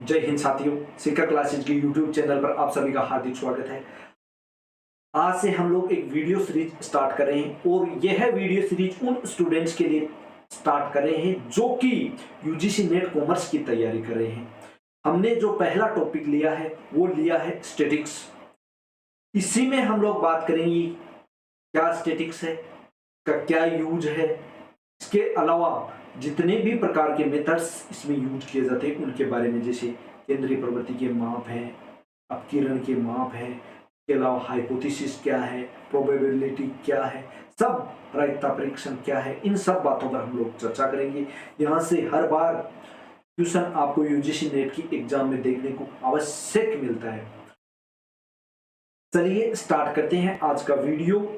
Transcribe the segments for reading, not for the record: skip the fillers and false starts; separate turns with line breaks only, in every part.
जय हिंद साथियों, सीकर क्लासेज के यूट्यूब चैनल पर आप सभी का हार्दिक स्वागत है। आज से हम लोग एक वीडियो सीरीज स्टार्ट कर रहे हैं और यह वीडियो सीरीज उन स्टूडेंट्स के लिए स्टार्ट कर रहे हैं जो कि यूजीसी नेट कॉमर्स की तैयारी कर रहे हैं। हमने जो पहला टॉपिक लिया है वो लिया है स्टैटिक्स। इसी में हम लोग बात करेंगे क्या स्टैटिक्स है, का क्या यूज है, इसके अलावा जितने भी प्रकार के मेथड्स इसमें यूज किए जाते हैं उनके बारे में, जैसे केंद्रीय प्रवृत्ति के माप हैं, अपकिरण के माप हैं, इसके अलावा हाइपोथेसिस क्या है, प्रोबेबिलिटी क्या है, सब प्रायिकता परीक्षण क्या है, इन सब बातों पर हम लोग चर्चा करेंगे। यहाँ से हर बार क्वेश्चन आपको यूजीसी नेट की एग्जाम में देखने को आवश्यक मिलता है। चलिए स्टार्ट करते हैं आज का वीडियो।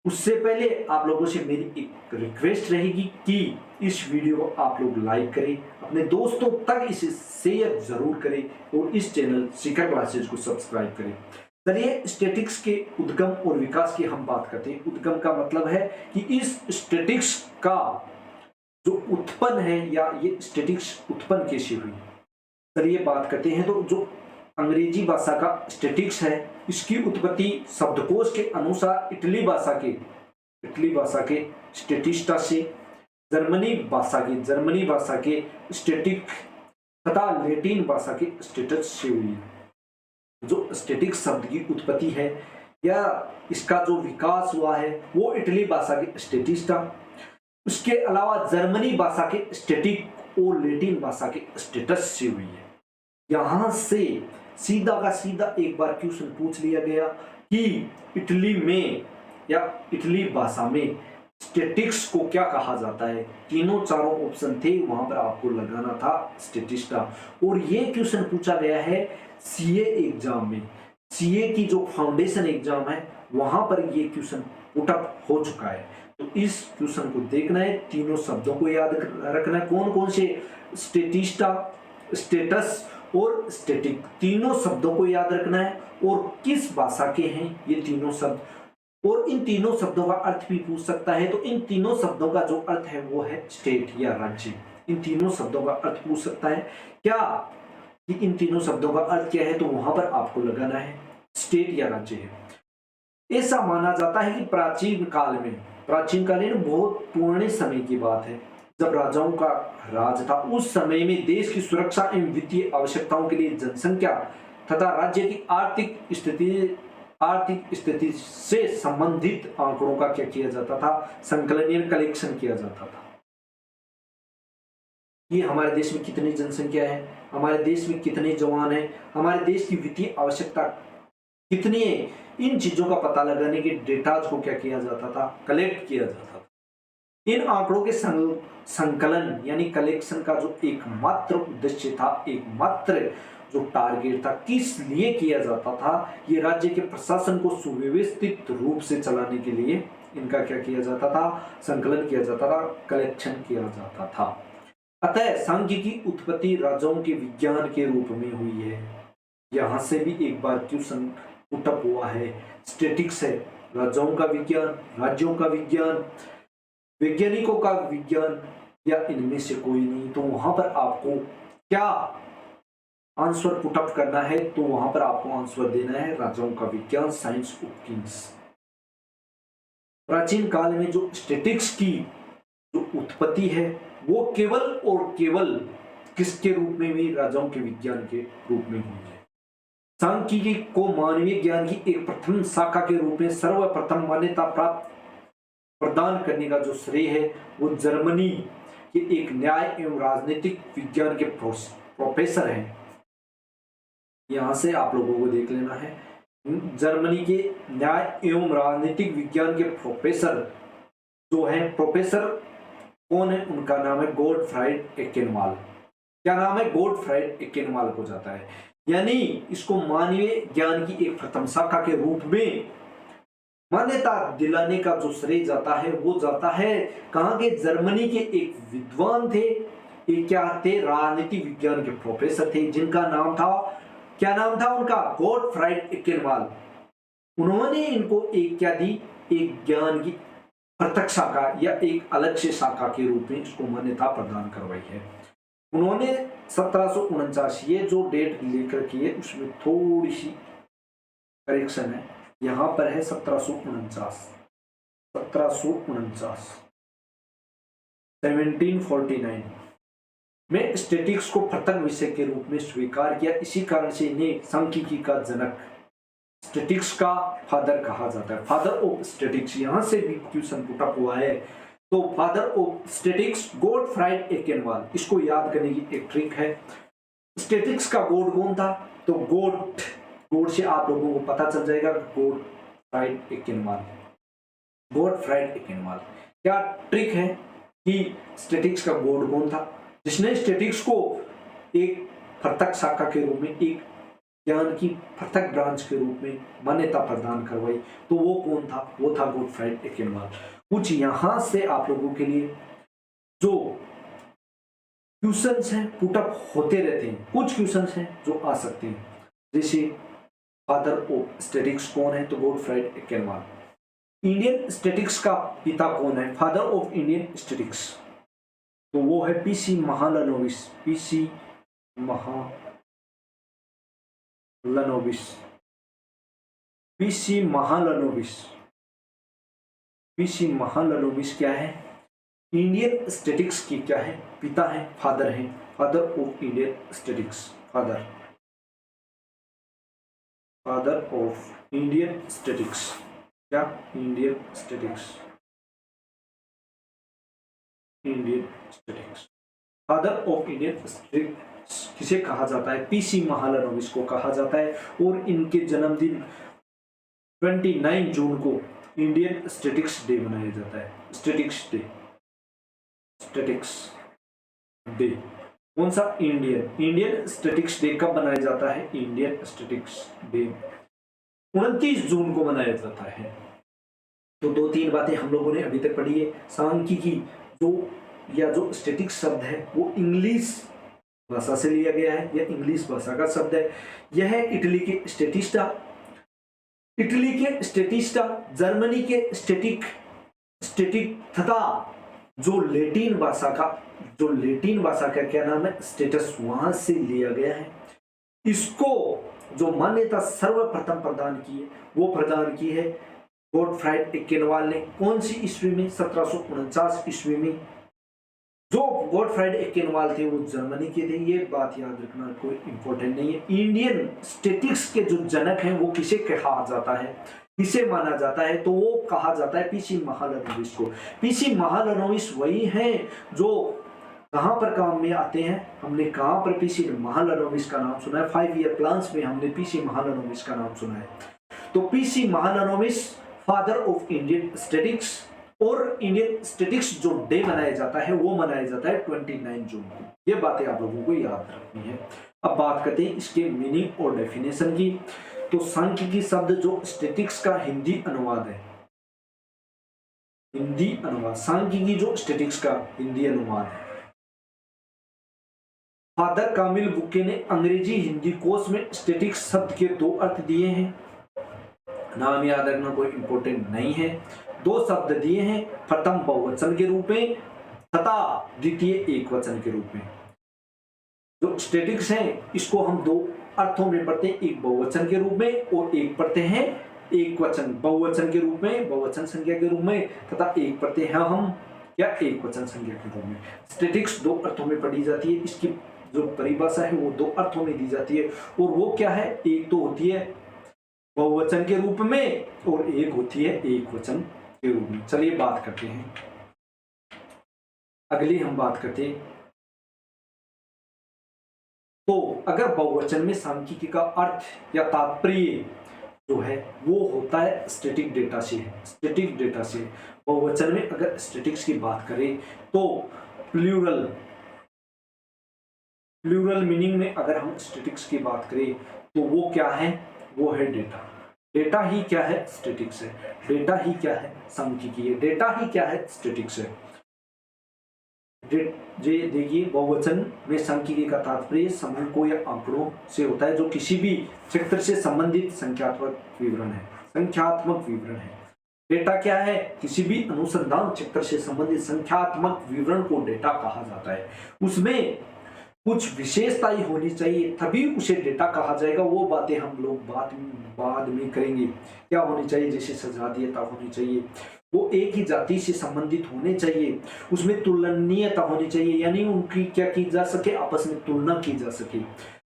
उससे पहले आप लोगों से मेरी एक रिक्वेस्ट रहेगी कि इस वीडियो को आप लोग लाइक करें, अपने दोस्तों तक इसे शेयर जरूर करें और इस चैनल सीकर क्लासेज को सब्सक्राइब करें। चलिए स्टैटिक्स के उद्गम और विकास की हम बात करते हैं। उद्गम का मतलब है कि इस स्टैटिक्स का जो उत्पन्न है या ये स्टैटिक्स उत्पन्न कैसे हुई। चलिए बात करते हैं। तो जो अंग्रेजी भाषा का स्टैटिक्स है, इसकी उत्पत्ति शब्दकोश के अनुसार इटली भाषा के स्टैटिस्टा से, जर्मनी भाषा के स्टैटिक तथा लैटिन भाषा के स्टेटस से हुई है। जो स्टैटिक शब्द की उत्पत्ति है या इसका जो विकास हुआ है वो इटली भाषा के स्टैटिस्टा, उसके अलावा जर्मनी भाषा के स्टैटिक और लैटिन भाषा के स्टेटस से हुई है। यहां से सीधा का सीधा एक बार क्वेश्चन पूछ लिया गया कि इटली में या इटली भाषा में स्टैटिक्स को क्या कहा जाता है। तीनों चारों ऑप्शन थे, वहां पर आपको लगाना था स्टैटिस्टा। और ये क्वेश्चन पूछा गया है सीए एग्जाम में, सीए की जो फाउंडेशन एग्जाम है वहां पर ये क्वेश्चन पुट अप हो चुका है। तो इस क्वेश्चन को देखना है, तीनों शब्दों को याद रखना है, कौन कौन से स्टैटिस्टा, स्टेटस और स्टैटिक, तीनों शब्दों को याद रखना है और किस भाषा के हैं ये तीनों शब्द, और इन तीनों शब्दों का अर्थ भी पूछ सकता है। तो इन तीनों शब्दों का जो अर्थ है वो है स्टेट या राज्य। इन तीनों शब्दों का अर्थ पूछ सकता है क्या, कि इन तीनों शब्दों का अर्थ क्या है, तो वहां पर आपको लगाना है स्टेट या राज्य है। ऐसा माना जाता है कि प्राचीन काल में बहुत पुराने समय की बात है, जब राजाओं का राज था, उस समय में देश की सुरक्षा एवं वित्तीय आवश्यकताओं के लिए जनसंख्या तथा राज्य की आर्थिक स्थिति से संबंधित आंकड़ों का क्या किया जाता था, संकलन कलेक्शन किया जाता था। ये हमारे देश में कितनी जनसंख्या है, हमारे देश में कितने जवान हैं, हमारे देश की वित्तीय आवश्यकता कितनी है, इन चीजों का पता लगाने के डेटाज को क्या किया जाता था, कलेक्ट किया जाता था। इन आंकड़ों के संकलन यानी कलेक्शन का जो एकमात्र उद्देश्य था, एकमात्र जो टारगेट था, किस लिए किया जाता था, ये राज्य के प्रशासन को सुव्यवस्थित रूप से चलाने के लिए इनका क्या किया जाता था, संकलन किया जाता था, कलेक्शन किया जाता था। अतः सांख्य की उत्पत्ति राजाओं के विज्ञान के रूप में हुई है। यहां से भी एक बार क्वेश्चन पुटअप हुआ है। स्टैटिक्स है राजाओं का विज्ञान, राज्यों का विज्ञान, वैज्ञानिकों का विज्ञान, या इनमें से कोई नहीं। तो वहां पर आपको क्या आंसर पुटअप करना है, तो वहां पर आपको आंसर देना है राजाओं का विज्ञान, साइंस ऑफ किंग्स। प्राचीन काल में जो स्टैटिक्स की जो उत्पत्ति है वो केवल और केवल किसके रूप में हुई, राजाओं के विज्ञान के रूप में हुई है। सांख्यिकी को मानवीय ज्ञान की एक प्रथम शाखा के रूप में सर्वप्रथम मान्यता प्राप्त प्रदान करने का जो श्रेय है वो जर्मनी के एक न्याय एवं राजनीतिक विज्ञान के प्रोफेसर हैं। यहां से आप लोगों को देख लेना है, जर्मनी के न्याय एवं राजनीतिक विज्ञान के प्रोफेसर जो है, प्रोफेसर कौन है, उनका नाम है गोटफ्राइड एकेनवाल। क्या नाम है, गोटफ्राइड एकेनवाल हो जाता है। यानी इसको मानवीय ज्ञान की एक प्रथम शाखा के रूप में मान्यता दिलाने का जो श्रेय जाता है वो जाता है कहां के, जर्मनी के एक विद्वान थे, ये क्या थे, राजनीति विज्ञान के प्रोफेसर थे, जिनका नाम था, क्या नाम था उनका, गोटफ्राइड एकेनवाल। उन्होंने इनको एक क्या दी, एक ज्ञान की पृथक शाखा या एक अलग से शाखा के रूप में इसको मान्यता प्रदान करवाई है। उन्होंने 1749, ये जो डेट लेकर की है उसमें थोड़ी सी करेक्शन है, यहां पर है 1749, 1749 में स्टैटिक्स को प्रथम विषय के रूप में स्वीकार किया। इसी कारण से इन्हें सांख्यिकी का जनक, स्टैटिक्स का फादर कहा जाता है, फादर ऑफ स्टैटिक्स। यहां से भी क्वेश्चन पुटअप हुआ है। तो फादर ऑफ स्टैटिक्स गॉटफ्राइड एकेनवाल, इसको याद करने की एक ट्रिक है। स्टैटिक्स का गॉड कौन था? तो गॉड से आप लोगों को पता चल जाएगा, गॉटफ्राइड एकेनवाल, गॉटफ्राइड एकेनवाल। क्या ट्रिक है कि स्टैटिक्स का गॉड कौन था, जिसने स्टैटिक्स को एक पृथक शाखा के रूप में, एक ज्ञान की पृथक ब्रांच के रूप में मान्यता प्रदान करवाई? तो वो कौन था? वो था गॉटफ्राइड एकेनवाल। कुछ यहां से आप लोगों के लिए जो क्वेश्चंस हैं पुटअप होते रहते हैं, कुछ क्वेश्चंस हैं जो आ सकते हैं, जैसे फादर ऑफ स्टैटिक्स कौन है? तो गॉटफ्राइड एकेनवाल। इंडियन स्टैटिक्स का पिता कौन है? फादर ऑफ इंडियन स्टैटिक्स, तो वो है PC Mahalanobis, PC Mahalanobis, PC Mahalanobis. PC Mahalanobis क्या है? इंडियन स्टैटिक्स की क्या है? पिता है, फादर है, father of Indian statics, father of Indian statics. क्या? Indian statics, Indian statics, father of Indian statics किसे कहा जाता है? पीसी महालनोबिस को कहा जाता है। और इनके जन्मदिन 29 जून को इंडियन स्टैटिक्स डे मनाया जाता है। स्टैटिक्स डे, स्टैटिक्स डे कौन सा? इंडियन स्टैटिक्स डे कब मनाया जाता है? इंडियन स्टैटिक्स डे 29 जून को मनाया जाता है। तो 2-3 बातें हम लोगों ने अभी तक पढ़ी है। सांख्यिकी जो स्टैटिक्स शब्द है वो इंग्लिश भाषा से लिया गया है, यह इंग्लिश भाषा का शब्द है। यह इटली के स्टैटिस्टा, जर्मनी के स्टैटिक तथा जो लेटिन भाषा का क्या नाम है? स्टेटस, वहां से लिया गया है। इसको जो मान्यता सर्वप्रथम प्रदान की है वो प्रदान की है गॉटफ्राइड एकेनवाल ने। कौन सी ईस्वी में? 1749 ईस्वी में। जो गॉटफ्राइड एकेनवाल थे वो जर्मनी के थे, ये बात याद रखना, कोई इंपॉर्टेंट नहीं है। इंडियन स्टैटिक्स के जो जनक हैं वो किसे कहा जाता है, किसे माना जाता है? तो वो कहा जाता है पीसी महालनोबिस को। पीसी महालनोबिस वही हैं जो कहां पर काम में आते हैं? हमने कहां पर पीसी महालनोबिस का नाम सुना है? 5 ईयर प्लान्स में हमने पीसी महालनोबिस का नाम सुना है। तो PC Mahalanobis father of Indian statics, और इंडियन स्टैटिक्स जो डे मनाया जाता है वो मनाया जाता है 29 जून को। ये बातें आप लोगों को याद रखनी है। अब बात करते हैं इसके मीनिंग और डेफिनेशन की। तो सांख्यिकी शब्द जो स्टैटिक्स का हिंदी अनुवाद है, हिंदी अनुवाद, सांख्यिकी जो स्टैटिक्स का हिंदी अनुवाद है। फादर कामिल बुके ने अंग्रेजी हिंदी कोश में स्टैटिक्स शब्द के 2 अर्थ दिए हैं। नाम याद रखना कोई इंपॉर्टेंट नहीं है। 2 शब्द दिए हैं, प्रथम बहुवचन के रूप में तथा द्वितीय एकवचन के रूप में। जो स्टैटिक्स है इसको हम 2 अर्थों में पढ़ते हैं, एक बहुवचन के रूप में और एक पढ़ते हैं एकवचन, बहुवचन के रूप में, बहुवचन संख्या के रूप में, तथा एक पढ़ते हैं हम क्या? एकवचन संख्या के रूप में। स्टैटिक्स 2 अर्थों में पढ़ी जाती है। इसकी जो परिभाषा है वो 2 अर्थों में दी जाती है, और वो क्या है? एक तो होती है बहुवचन के रूप में और एक होती है एकवचन के रूप में। चलिए बात करते हैं, अगली हम बात करते हैं। तो अगर बहुवचन में सांख्यिकी का अर्थ या तात्पर्य जो है वो होता है स्टैटिक डेटा से, स्टैटिक डेटा से। बहुवचन में अगर स्टैटिक्स की बात करें तो प्लूरल मीनिंग में अगर हम स्टैटिक्स की बात करें तो वो क्या है? वो है डेटा। डेटा ही क्या है? स्टैटिक्स है। डेटा ही क्या है? सांख्यिकी है। डेटा ही क्या है? स्टैटिक्स है। देखिए, बहुवचन में सांख्यिकी का तात्पर्य समूहों या आंकड़ों से होता है जो किसी भी क्षेत्र से संबंधित संख्यात्मक विवरण है, संख्यात्मक विवरण है। डेटा क्या है? किसी भी अनुसंधान क्षेत्र से संबंधित संख्यात्मक विवरण को डेटा कहा जाता है। उसमें कुछ विशेषताएं होनी चाहिए, तभी उसे डेटा कहा जाएगा। वो बातें हम लोग बाद में करेंगे। क्या होनी चाहिए? जैसे सजातीयता होनी चाहिए, वो एक ही जाति से संबंधित होने चाहिए, उसमें तुलनीयता होनी चाहिए, यानी उनकी क्या की जा सके, आपस में तुलना की जा सके।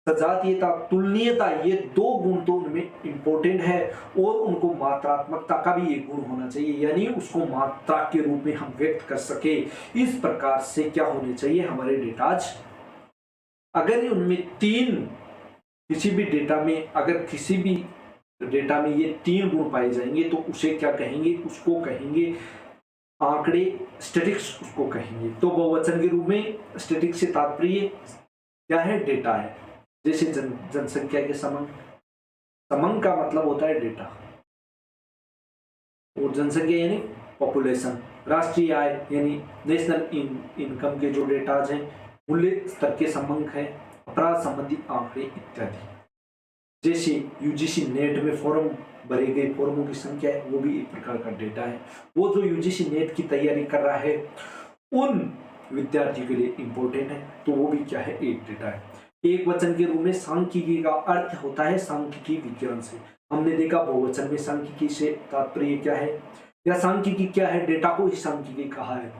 सजातीयता, तुलनीयता, ये दो गुण तो उनमें इंपॉर्टेंट है, और उनको मात्रात्मकता का भी एक गुण होना चाहिए, यानी उसको मात्रा के रूप में हम व्यक्त कर सके। इस प्रकार से क्या होने चाहिए हमारे डेटाज। अगर उनमें किसी भी डेटा में ये तीन गुण पाए जाएंगे तो उसे क्या कहेंगे? उसको कहेंगे आंकड़े, स्टैटिक्स उसको कहेंगे। तो बहुवचन के रूप में स्टैटिक्स से तात्पर्य क्या है? डेटा है। जैसे जनसंख्या के समंग का मतलब होता है डेटा, और जनसंख्या यानी पॉपुलेशन। राष्ट्रीय आय यानी नेशनल इनकम के जो डेटाज हैं, मूल्य स्तर के समंग है, अपराध संबंधी आंकड़े इत्यादि। जैसे यूजीसी नेट में फॉर्म भरे गए फॉर्मों की संख्या है, वो भी एक प्रकार का डेटा है। वो जो यूजीसी नेट की तैयारी कर रहा है उन विद्यार्थियों के लिए इंपॉर्टेंट है, तो वो भी क्या है? एक डेटा है। एक वचन के रूप में सांख्यिकी का अर्थ होता है सांख्यिकी विज्ञान से। हमने देखा बहुवचन में सांख्यिकी से तात्पर्य क्या है, या सांख्यिकी क्या है? डेटा को ही सांख्यिकी कहा है।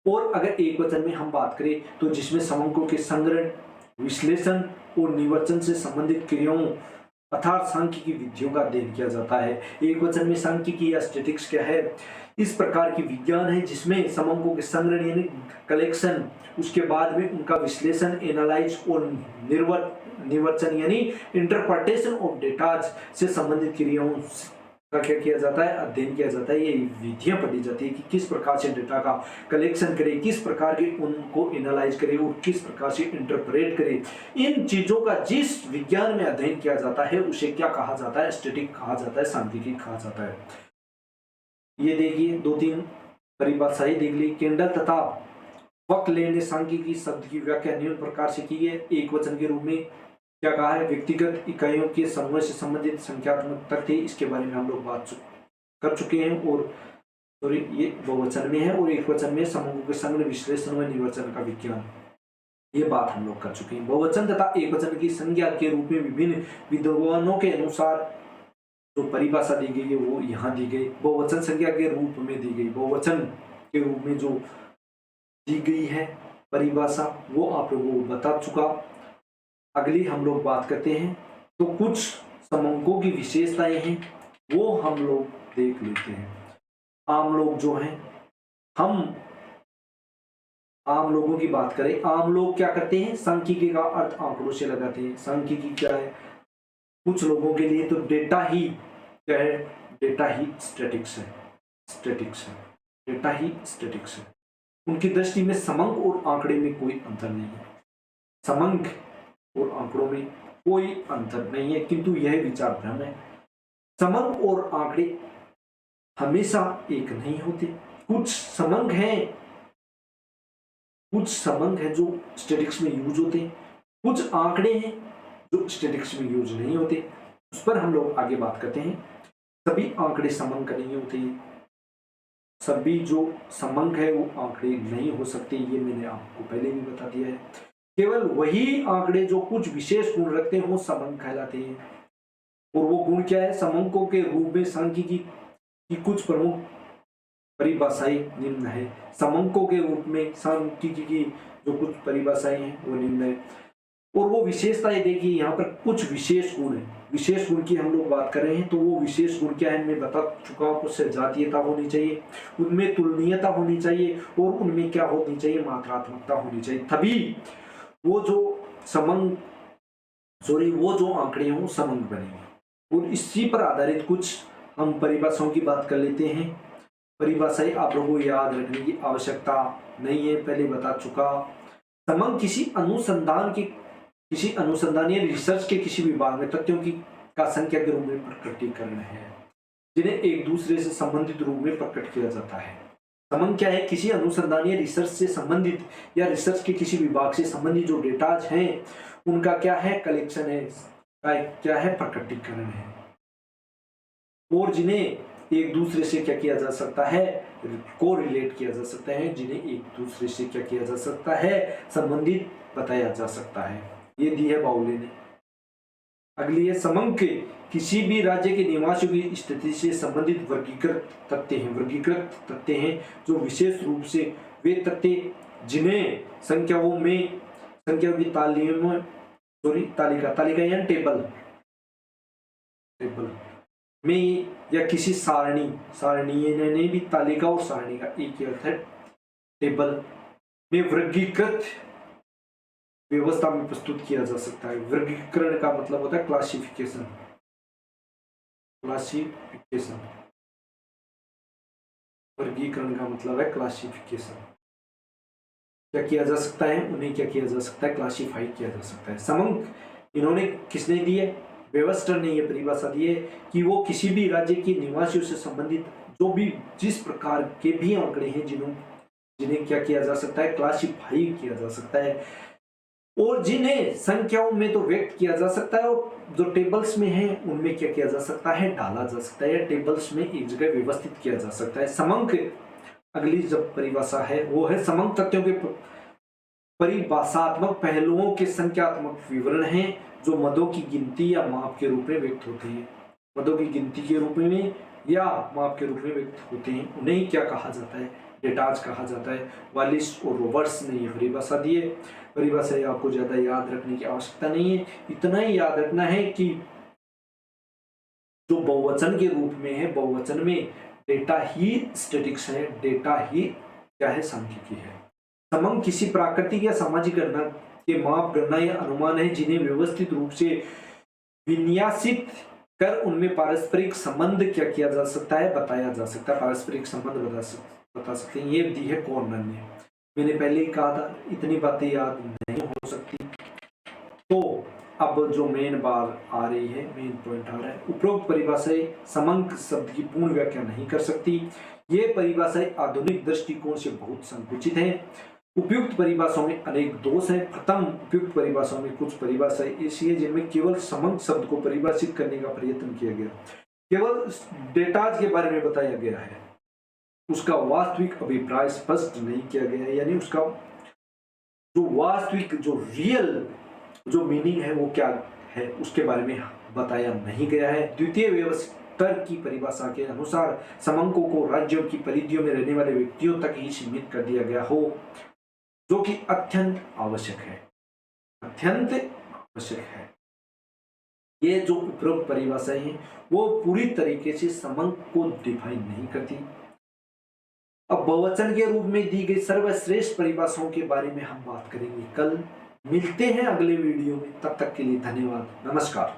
और अगर एक वचन में हम बात करें तो जिसमें समंकों के संग्रह, विश्लेषण और निवर्चन से संबंधित क्रियाओं अर्थात सांख्यिकी विधियों का अध्ययन किया जाता है। एक वचन में सांख्यिकी या स्टैटिस्टिक्स क्या है? इस प्रकार की विज्ञान है जिसमें समंकों के संग्रह यानी कलेक्शन, उसके बाद में उनका विश्लेषण, एनालाइज और निवर्चन यानी इंटरप्रिटेशन ऑफ डेटाज से संबंधित क्रियाओं का क्या किया जाता है? अध्ययन किया जाता है। ये विधियां पढ़ी जाती है कि किस प्रकार से डेटा का कलेक्शन करें, किस प्रकार के उनको एनालाइज करें और किस प्रकार से इंटरप्रेट करें। इन चीजों का जिस विज्ञान में अध्ययन किया जाता है उसे क्या कहा जाता है? स्टैटिक कहा जाता है, सांख्यिकी कहा जाता है। ये देखिए दो तीन परिभाषाएं देख ली। केंडल तथा वक्ल ने सांख्यिकी शब्द की व्याख्या निम्न प्रकार से की है। एक वचन के रूप में क्या कहा है? व्यक्तिगत इकाइयों के समूह से संबंधित संख्यात्मक तथ्य, इसके बारे में हम लोग बात कर चुके हैं। और सॉरी, ये बहुवचन में है, और एक वचन में समूहों के संग्रह, विश्लेषण व निवर्चन का विज्ञान, ये बात हम लोग कर चुके हैं। बहुवचन तथा एक वचन की संज्ञा के रूप में विभिन्न विद्वानों के अनुसार जो परिभाषा दी गई है वो यहाँ दी गई। बहुवचन संज्ञा के रूप में दी गई, बहुवचन के रूप में जो दी गई है परिभाषा वो आप लोगों को बता चुका। अगली हम लोग बात करते हैं तो कुछ समंकों की विशेषताएं हैं वो हम लोग देख लेते हैं। आम लोग जो हैं, हम आम लोगों की बात करें, आम लोग क्या करते हैं? सांख्यिकी का अर्थ आंकड़ों से लगाते हैं। सांख्यिकी क्या है? कुछ लोगों के लिए तो डेटा ही क्या है? डेटा ही स्टैटिक्स है, डेटा ही स्टैटिक्स है। उनकी दृष्टि में समंक और आंकड़े में कोई अंतर नहीं है। समंक और आंकड़ों में कोई अंतर नहीं है, किंतु यह विचार भ्रम है। समंक और आंकड़े हमेशा एक नहीं होते। कुछ समंक हैं जो स्टैटिक्स में यूज होते हैं, कुछ आंकड़े हैं जो स्टैटिक्स में यूज नहीं होते। उस पर हम लोग आगे बात करते हैं। सभी आंकड़े समंक नहीं होते, सभी जो समंक है वो आंकड़े नहीं हो सकते, ये मैंने आपको पहले भी बता दिया है। केवल वही आंकड़े जो कुछ विशेष गुण रखते हैं वो समंक कहलाते हैं। और वो गुण क्या है? समंकों के रूप में सांख्यिकी की कुछ प्रमुख परिभाषाएं निम्न है। समंकों के रूप में सांख्यिकी की जो कुछ परिभाषाएं हैं वो निम्न है। और वो विशेषताएं देखिए, यहाँ पर कुछ विशेष गुण है। विशेष गुण की हम लोग बात कर रहे हैं तो वो विशेष गुण क्या है मैं बता चुका हूँ। उससे जातीयता होनी चाहिए, उनमें तुलनीयता होनी चाहिए, और उनमें क्या होनी चाहिए? मात्रात्मकता होनी चाहिए। तभी वो जो आंकड़े हैं वो समंक बनेंगे। और इसी पर आधारित कुछ हम परिभाषाओं की बात कर लेते हैं। परिभाषाएं आप लोगों को याद रखने की आवश्यकता नहीं है, पहले बता चुका। समंक किसी अनुसंधान या रिसर्च के किसी विभाग में तथ्यों की का संख्या के रूप में प्रकटीकरण है, जिन्हें एक दूसरे से संबंधित रूप में प्रकट किया जाता है। समंक क्या है? किसी अनुसंधान या रिसर्च से संबंधित या रिसर्च के किसी विभाग से संबंधित जो डेटाज हैं उनका क्या है? कलेक्शन है, क्या है? प्रकटीकरण है। और जिन्हें एक दूसरे से क्या किया जा सकता है, को रिलेट किया जा सकता है, जिन्हें एक दूसरे से क्या किया जा सकता है, संबंधित बताया जा सकता है। ये दी है बाउले ने। अगली है समंक के किसी भी राज्य के निवासियों की स्थिति से संबंधित वर्गीकृत तथ्य हैं जो विशेष रूप से वे तथ्य जिन्हें संख्याओं की तालिका या टेबल में या किसी सारणी ने भी तालिका और सारणी का एक ही अर्थ है टेबल में वर्गीकृत व्यवस्था में प्रस्तुत किया जा सकता है। वर्गीकरण का मतलब होता है क्लासिफिकेशन। वर्गीकरण का मतलब है क्लासिफिकेशन। क्या किया जा सकता है, उन्हें क्या किया जा सकता है, क्लासिफाई किया जा सकता है। समंक इन्होंने किसने दी है, वेबस्टर ने यह परिभाषा दी है कि वो किसी भी राज्य के निवासियों से संबंधित जो भी जिस प्रकार के भी आंकड़े हैं जिन्हें क्या किया जा सकता है, क्लासिफाई किया जा सकता है, और जिन्हें संख्याओं में तो व्यक्त किया जा सकता है और जो टेबल्स में है उनमें क्या किया जा सकता है, डाला जा सकता है, या टेबल्स में एक जगह व्यवस्थित किया जा सकता है। समंक अगली जब परिभाषा है वो है समंक तथ्यों के परिभाषात्मक पहलुओं के संख्यात्मक विवरण हैं जो मदों की गिनती या माप के रूप में व्यक्त होते हैं। मदों की गिनती के रूप में या माप के रूप में व्यक्त होते हैं, उन्हें क्या कहा जाता है, डेटाज कहा जाता है। वालिस और रॉबर्ट्स ने यह परिभाषा दी है। परिभाषा आपको ज्यादा याद रखने की आवश्यकता नहीं है, इतना ही याद रखना है कि जो बहुवचन के रूप में है, बहुवचन में डेटा ही स्टैटिक्स है, डेटा ही क्या है, सांख्यिकी है। समंक किसी प्राकृतिक या सामाजिक घटना के माप, गणना या अनुमान है जिन्हें व्यवस्थित रूप से विन्यासित कर उनमें पारस्परिक संबंध क्या किया जा सकता है, बताया जा सकता है। पारस्परिक संबंध बता सकते हैं। ये दी है कॉर्नर ने। मैंने पहले ही कहा था इतनी बातें याद नहीं हो सकती। तो अब जो मेन बात आ रही है, मेन पॉइंट आ रहा है, उपरोक्त परिभाषाएं समंक शब्द की पूर्ण व्याख्या नहीं कर सकती। ये परिभाषाएं आधुनिक दृष्टिकोण से बहुत संकुचित हैं। उपयुक्त परिभाषाओं में अनेक दोष हैं। प्रथम, उपयुक्त परिभाषाओं में कुछ परिभाषाएं ऐसी है जिनमें केवल समंक शब्द को परिभाषित करने का प्रयत्न किया गया, केवल डेटाज के बारे में बताया गया है, उसका वास्तविक अभिप्राय स्पष्ट नहीं किया गया है, यानी उसका जो वास्तविक जो रियल जो मीनिंग है वो क्या है उसके बारे में बताया नहीं गया है। द्वितीय व्यवस्थर की परिभाषा के अनुसार समंकों को राज्यों की परिधियों में रहने वाले व्यक्तियों तक ही सीमित कर दिया गया हो, जो कि अत्यंत आवश्यक है, अत्यंत आवश्यक है। ये जो उपरोक्त परिभाषाएं हैं वो पूरी तरीके से समंक को डिफाइन नहीं करती। अब बहुवचन के रूप में दी गई सर्वश्रेष्ठ परिभाषाओं के बारे में हम बात करेंगे कल। मिलते हैं अगले वीडियो में, तब तक के लिए धन्यवाद, नमस्कार।